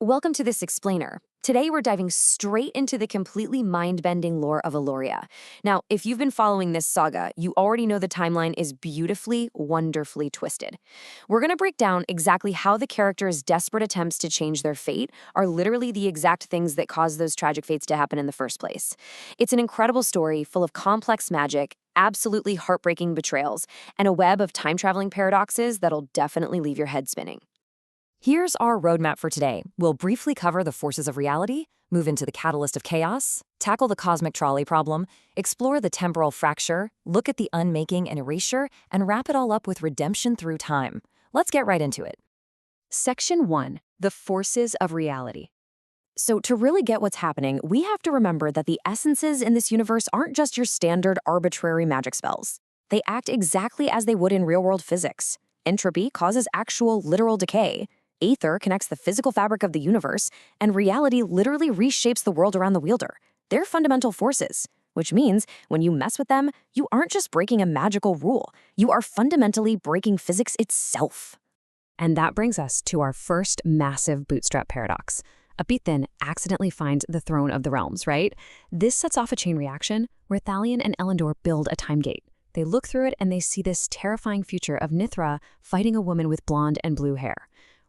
Welcome to this explainer. Today we're diving straight into the completely mind-bending lore of Eloria. Now, if you've been following this saga, you already know the timeline is beautifully, wonderfully twisted. We're going to break down exactly how the characters' desperate attempts to change their fate are literally the exact things that caused those tragic fates to happen in the first place. It's an incredible story full of complex magic, absolutely heartbreaking betrayals, and a web of time-traveling paradoxes that'll definitely leave your head spinning. Here's our roadmap for today. We'll briefly cover the forces of reality, move into the catalyst of chaos, tackle the cosmic trolley problem, explore the temporal fracture, look at the unmaking and erasure, and wrap it all up with redemption through time. Let's get right into it. Section 1. The forces of reality. So to really get what's happening, we have to remember that the essences in this universe aren't just your standard arbitrary magic spells. They act exactly as they would in real-world physics. Entropy causes actual literal decay. Aether connects the physical fabric of the universe, and reality literally reshapes the world around the wielder. They're fundamental forces, which means when you mess with them, you aren't just breaking a magical rule. You are fundamentally breaking physics itself. And that brings us to our first massive bootstrap paradox. Apitin accidentally finds the throne of the realms, right? This sets off a chain reaction where Thalion and Elendor build a time gate. They look through it and they see this terrifying future of Nithra fighting a woman with blonde and blue hair.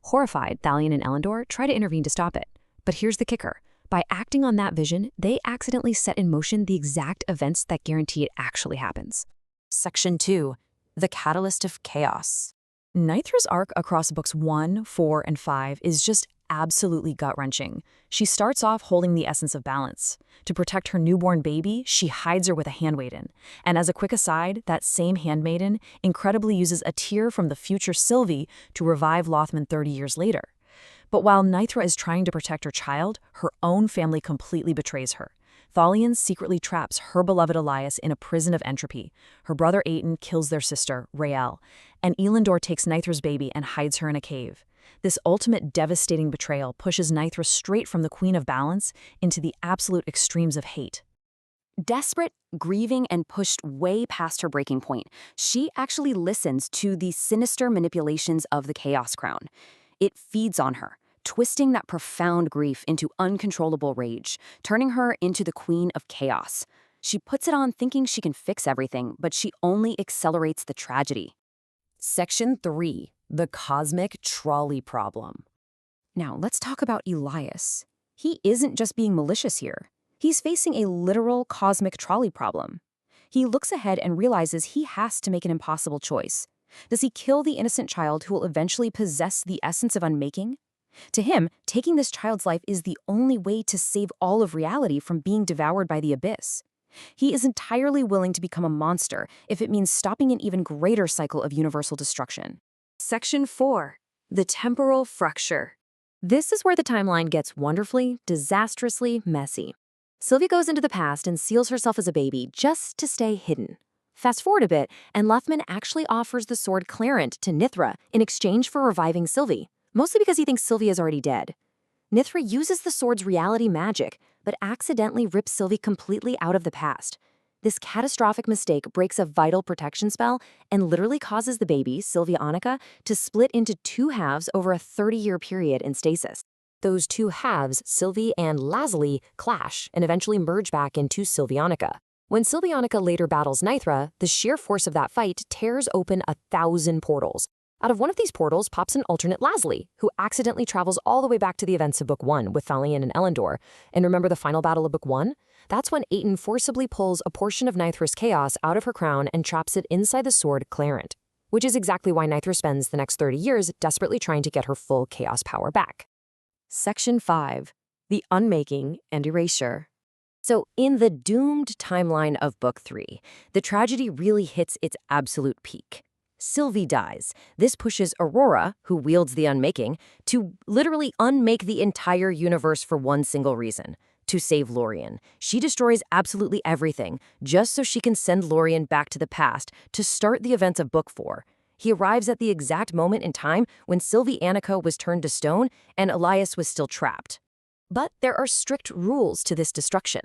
Horrified, Thalion and Elendor try to intervene to stop it. But here's the kicker. By acting on that vision, they accidentally set in motion the exact events that guarantee it actually happens. Section 2. The Catalyst of Chaos. Nithra's arc across books 1, 4, and 5 is just absolutely gut-wrenching. She starts off holding the essence of balance. To protect her newborn baby, she hides her with a handmaiden. And as a quick aside, that same handmaiden incredibly uses a tear from the future Sylvie to revive Lothman 30 years later. But while Nithra is trying to protect her child, her own family completely betrays her. Thalion secretly traps her beloved Elias in a prison of entropy. Her brother Aten kills their sister, Rael, and Elendor takes Nithra's baby and hides her in a cave. This ultimate devastating betrayal pushes Nithra straight from the Queen of Balance into the absolute extremes of hate. Desperate, grieving, and pushed way past her breaking point, she actually listens to the sinister manipulations of the Chaos Crown. It feeds on her, twisting that profound grief into uncontrollable rage, turning her into the Queen of Chaos. She puts it on thinking she can fix everything, but she only accelerates the tragedy. Section 3. The Cosmic Trolley Problem. Now, let's talk about Elias. He isn't just being malicious here. He's facing a literal cosmic trolley problem. He looks ahead and realizes he has to make an impossible choice. Does he kill the innocent child who will eventually possess the essence of unmaking? To him, taking this child's life is the only way to save all of reality from being devoured by the abyss. He is entirely willing to become a monster if it means stopping an even greater cycle of universal destruction. Section 4. The Temporal Fracture. This is where the timeline gets wonderfully, disastrously messy. Sylvie goes into the past and seals herself as a baby just to stay hidden. Fast forward a bit, and Lothman actually offers the sword Clarent to Nithra in exchange for reviving Sylvie, mostly because he thinks Sylvie is already dead. Nithra uses the sword's reality magic, but accidentally rips Sylvie completely out of the past. This catastrophic mistake breaks a vital protection spell and literally causes the baby, Sylvie Annika, to split into two halves over a 30-year period in stasis. Those two halves, Sylvie and Lazuli, clash and eventually merge back into Sylvianica. When Sylvianica later battles Nithra, the sheer force of that fight tears open 1,000 portals. Out of one of these portals pops an alternate Lazuli, who accidentally travels all the way back to the events of Book 1 with Thalion and Elendor. And remember the final battle of Book 1? That's when Aten forcibly pulls a portion of Nithra's chaos out of her crown and traps it inside the sword Clarent, which is exactly why Nithra spends the next 30 years desperately trying to get her full chaos power back. Section 5. The Unmaking and Erasure. So in the doomed timeline of Book 3, the tragedy really hits its absolute peak. Sylvie dies. This pushes Aurora, who wields the unmaking, to literally unmake the entire universe for one single reason: to save Lorien. She destroys absolutely everything, just so she can send Lorien back to the past to start the events of Book 4. He arrives at the exact moment in time when Sylvie Annika was turned to stone and Elias was still trapped. But there are strict rules to this destruction.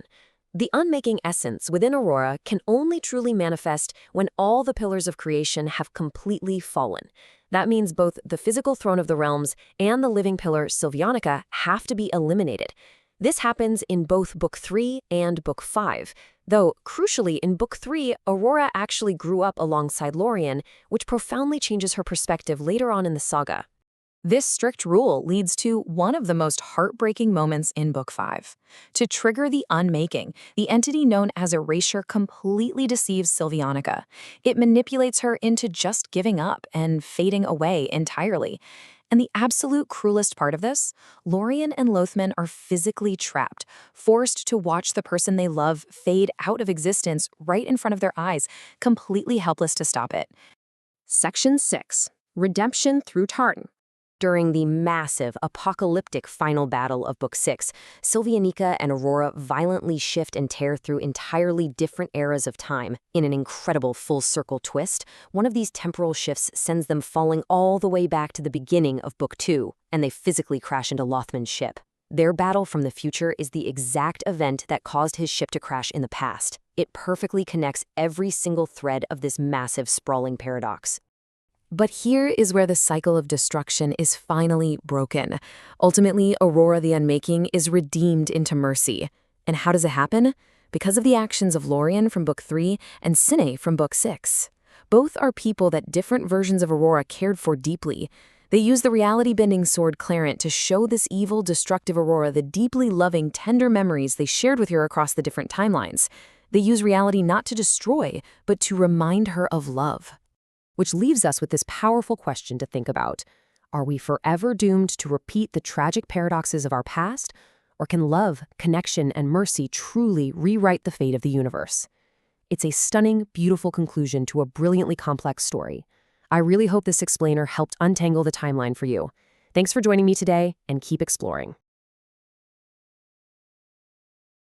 The unmaking essence within Aurora can only truly manifest when all the pillars of creation have completely fallen. That means both the physical throne of the realms and the living pillar Sylvianica have to be eliminated. This happens in both Book 3 and Book 5, though, crucially, in Book 3, Aurora actually grew up alongside Lorien, which profoundly changes her perspective later on in the saga. This strict rule leads to one of the most heartbreaking moments in Book 5. To trigger the unmaking, the entity known as Erasure completely deceives Sylvianica. It manipulates her into just giving up and fading away entirely. And the absolute cruelest part of this, Lorien and Lothman are physically trapped, forced to watch the person they love fade out of existence right in front of their eyes, completely helpless to stop it. Section 6. Redemption through Tarn. During the massive, apocalyptic final battle of Book 6, Sylvianica and Aurora violently shift and tear through entirely different eras of time. In an incredible full-circle twist, one of these temporal shifts sends them falling all the way back to the beginning of Book 2, and they physically crash into Lothman's ship. Their battle from the future is the exact event that caused his ship to crash in the past. It perfectly connects every single thread of this massive, sprawling paradox. But here is where the cycle of destruction is finally broken. Ultimately, Aurora the Unmaking is redeemed into mercy. And how does it happen? Because of the actions of Lorien from Book 3 and Cine from Book 6. Both are people that different versions of Aurora cared for deeply. They use the reality-bending sword Clarent to show this evil, destructive Aurora the deeply loving, tender memories they shared with her across the different timelines. They use reality not to destroy, but to remind her of love. Which leaves us with this powerful question to think about. Are we forever doomed to repeat the tragic paradoxes of our past, or can love, connection, and mercy truly rewrite the fate of the universe? It's a stunning, beautiful conclusion to a brilliantly complex story. I really hope this explainer helped untangle the timeline for you. Thanks for joining me today, and keep exploring.